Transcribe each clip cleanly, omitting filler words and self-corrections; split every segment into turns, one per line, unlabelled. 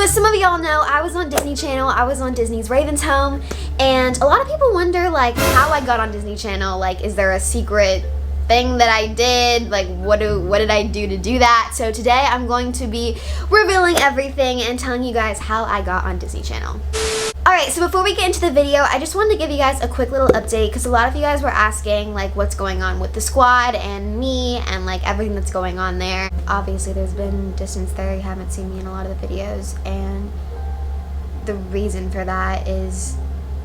as some of y'all know, I was on Disney Channel, I was on Disney's Raven's Home, and a lot of people wonder like how I got on Disney Channel. Like, is there a secret thing that I did? Like, what did I do to do that? So today I'm going to be revealing everything and telling you guys how I got on Disney Channel. Alright, so before we get into the video, I just wanted to give you guys a quick little update because a lot of you guys were asking like what's going on with the squad and me and like everything that's going on there. Obviously there's been distance there, you haven't seen me in a lot of the videos, and the reason for that is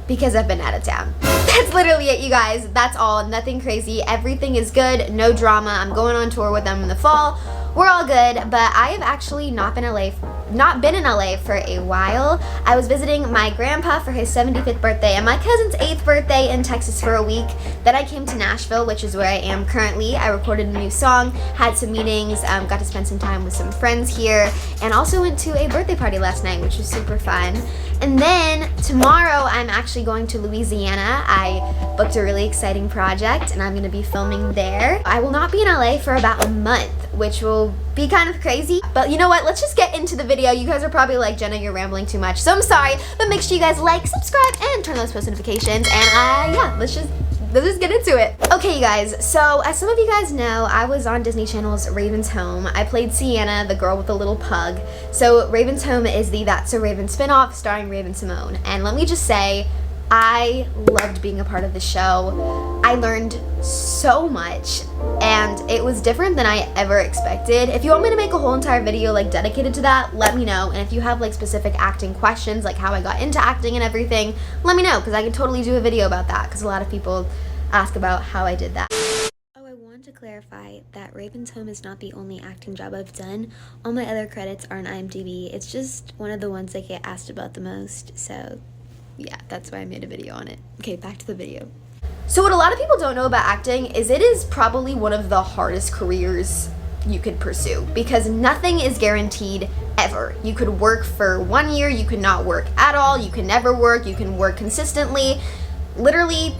because I've been out of town. That's literally it, you guys. That's all. Nothing crazy. Everything is good. No drama. I'm going on tour with them in the fall. We're all good, but I have actually not been in LA for a while. I was visiting my grandpa for his 75th birthday and my cousin's 8th birthday in Texas for a week. Then I came to Nashville, which is where I am currently. I recorded a new song, had some meetings, got to spend some time with some friends here, and also went to a birthday party last night, which was super fun. And then tomorrow I'm actually going to Louisiana. I booked a really exciting project and I'm going to be filming there. I will not be in LA for about a month, which will be kind of crazy. But you know what? Let's just get into the video. You guys are probably like, Jenna, you're rambling too much. So I'm sorry, but make sure you guys like, subscribe, and turn on those post notifications. And yeah, let's just get into it. Okay, you guys, so as some of you guys know, I was on Disney Channel's Raven's Home. I played Sienna, the girl with the little pug. So Raven's Home is the That's So Raven spinoff starring Raven-Symoné. And let me just say, I loved being a part of the show. I learned so much, and it was different than I ever expected. If you want me to make a whole entire video like dedicated to that, let me know. And if you have like specific acting questions, like how I got into acting and everything, let me know, because I can totally do a video about that, because a lot of people ask about how I did that. Oh, I wanted to clarify that Raven's Home is not the only acting job I've done. All my other credits are on IMDb. It's just one of the ones I get asked about the most, so yeah, that's why I made a video on it. Okay, back to the video. So what a lot of people don't know about acting is it is probably one of the hardest careers you could pursue, because nothing is guaranteed ever. You could work for 1 year, you could not work at all, you can never work, you can work consistently. Literally,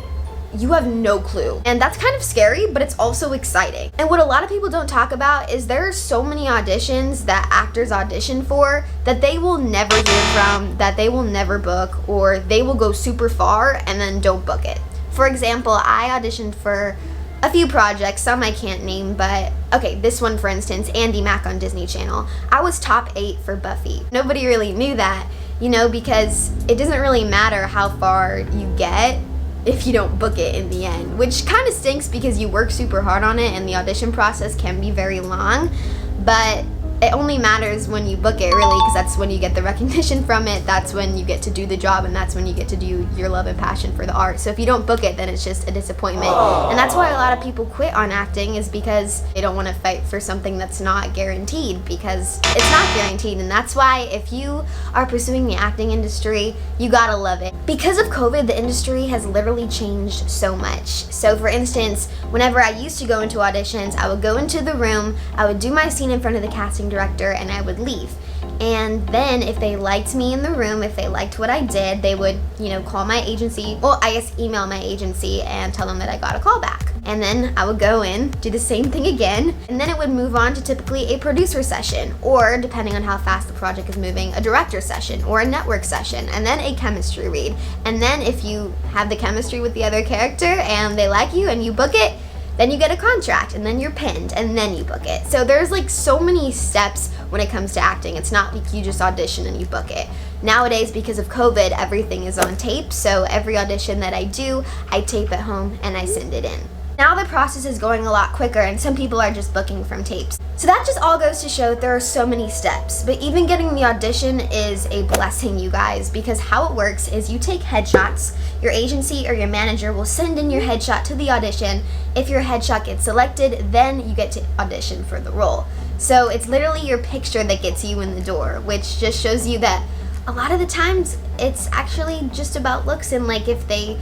you have no clue. And that's kind of scary, but it's also exciting. And what a lot of people don't talk about is there are so many auditions that actors audition for that they will never hear from, that they will never book, or they will go super far and then don't book it. For example, I auditioned for a few projects, some I can't name, but okay, this one for instance, Andy Mack on Disney Channel. I was top 8 for Buffy. Nobody really knew that, you know, because it doesn't really matter how far you get if you don't book it in the end, which kind of stinks because you work super hard on it and the audition process can be very long, but it only matters when you book it, really, because that's when you get the recognition from it, that's when you get to do the job, and that's when you get to do your love and passion for the art. So if you don't book it, then it's just a disappointment. And that's why a lot of people quit on acting, is because they don't want to fight for something that's not guaranteed, because it's not guaranteed. And that's why if you are pursuing the acting industry, you gotta love it. Because of COVID, the industry has literally changed so much. So for instance, whenever I used to go into auditions, I would go into the room, I would do my scene in front of the casting director, and I would leave. And then if they liked me in the room, if they liked what I did, they would, you know, call my agency, well, I guess email my agency and tell them that I got a call back. And then I would go in, do the same thing again, and then it would move on to typically a producer session, or depending on how fast the project is moving, a director session or a network session, and then a chemistry read. And then if you have the chemistry with the other character and they like you and you book it, then you get a contract, and then you're pinned, and then you book it. So there's like so many steps when it comes to acting. It's not like you just audition and you book it. Nowadays, because of COVID, everything is on tape, so every audition that I do, I tape at home and I send it in. Now the process is going a lot quicker, and some people are just booking from tapes. So that just all goes to show there are so many steps, but even getting the audition is a blessing, you guys, because how it works is you take headshots. Your agency or your manager will send in your headshot to the audition. If your headshot gets selected, then you get to audition for the role. So it's literally your picture that gets you in the door, which just shows you that a lot of the times it's actually just about looks and like if they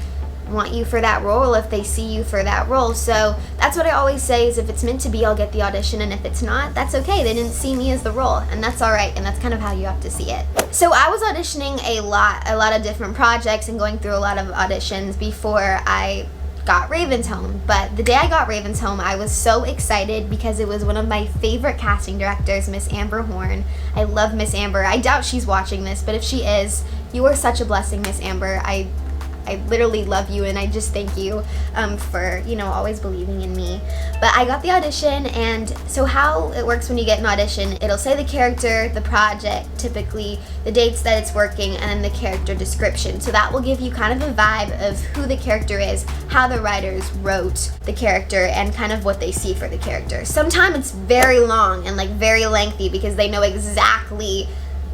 want you for that role, if they see you for that role. So that's what I always say, is if it's meant to be, I'll get the audition, and if it's not, that's okay. They didn't see me as the role, and that's all right, and that's kind of how you have to see it. So I was auditioning a lot of different projects and going through a lot of auditions before I got Raven's Home. But the day I got Raven's Home, I was so excited because it was one of my favorite casting directors, Miss Amber Horn. I love Miss Amber. I doubt she's watching this, but if she is, you are such a blessing, Miss Amber. I literally love you, and I just thank you for, you know, always believing in me. But I got the audition, and so how it works when you get an audition, it'll say the character, the project, typically the dates that it's working, and then the character description. So that will give you kind of a vibe of who the character is, how the writers wrote the character, and kind of what they see for the character. Sometimes it's very long and like very lengthy because they know exactly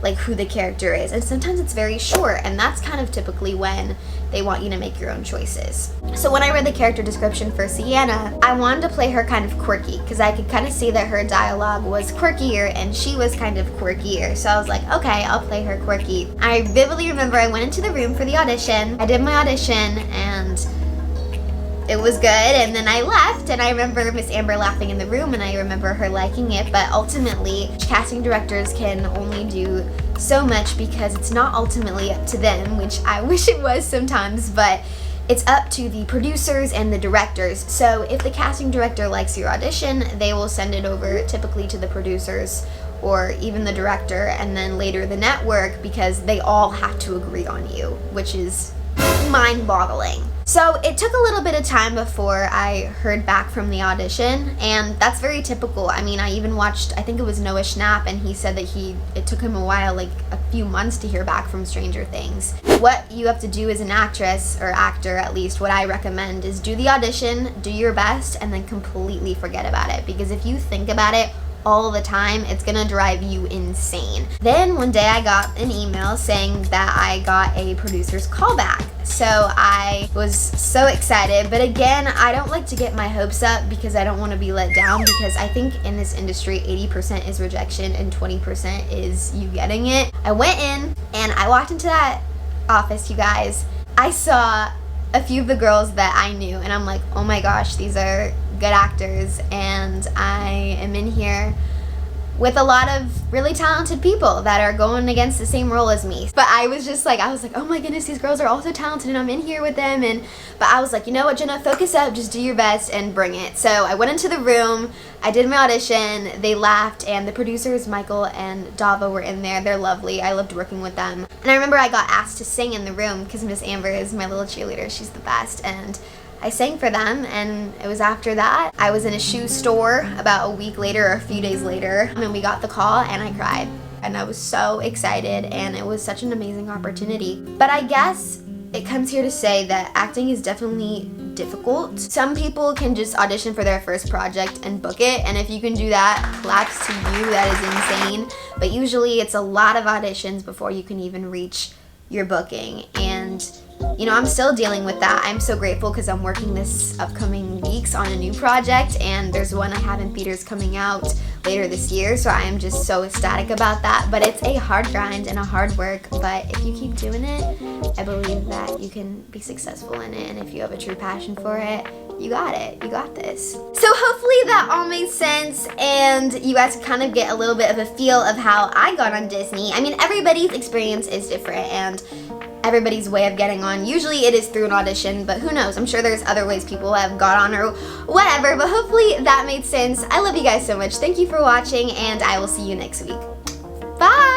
like who the character is, and sometimes it's very short, and that's kind of typically when they want you to make your own choices. So when I read the character description for Sienna, I wanted to play her kind of quirky because I could kind of see that her dialogue was quirkier and she was kind of quirkier. So I was like, okay, I'll play her quirky. I vividly remember I went into the room for the audition. I did my audition and it was good, and then I left, and I remember Miss Amber laughing in the room, and I remember her liking it. But ultimately, casting directors can only do so much because it's not ultimately up to them, which I wish it was sometimes, but it's up to the producers and the directors. So if the casting director likes your audition, they will send it over typically to the producers or even the director, and then later the network, because they all have to agree on you, which is mind-boggling. So it took a little bit of time before I heard back from the audition, and that's very typical. I mean, I even watched, I think it was Noah Schnapp, and he said that it took him a while, like a few months, to hear back from Stranger Things. What you have to do as an actress, or actor at least, what I recommend is do the audition, do your best, and then completely forget about it. Because if you think about it all the time, it's gonna drive you insane. Then one day I got an email saying that I got a producer's callback. So I was so excited, but again, I don't like to get my hopes up because I don't want to be let down, because I think in this industry 80% is rejection and 20% is you getting it. I went in and I walked into that office, you guys. I saw a few of the girls that I knew, and I'm like, oh my gosh, these are good actors, and I am in here with a lot of really talented people that are going against the same role as me. But I was like, oh my goodness, these girls are all so talented, and I'm in here with them. But I was like, you know what, Jenna, focus up, just do your best and bring it. So I went into the room, I did my audition, they laughed, and the producers, Michael and Dava, were in there. They're lovely. I loved working with them. And I remember I got asked to sing in the room because Miss Amber is my little cheerleader. She's the best. And I sang for them, and it was after that. I was in a shoe store about a week later or a few days later, and we got the call, and I cried. And I was so excited, and it was such an amazing opportunity. But I guess it comes here to say that acting is definitely difficult. Some people can just audition for their first project and book it, and if you can do that, claps to you, that is insane. But usually it's a lot of auditions before you can even reach your booking, and you know, I'm still dealing with that. I'm so grateful because I'm working this upcoming weeks on a new project, and there's one I have in theaters coming out later this year, so I am just so ecstatic about that. But it's a hard grind and a hard work, but if you keep doing it, I believe that you can be successful in it, and if you have a true passion for it, you got it. You got this. So hopefully that all made sense, and you guys can kind of get a little bit of a feel of how I got on Disney. I mean, everybody's experience is different, and everybody's way of getting on. Usually it is through an audition, but who knows? I'm sure there's other ways people have got on or whatever, but hopefully that made sense. I love you guys so much. Thank you for watching, and I will see you next week. Bye!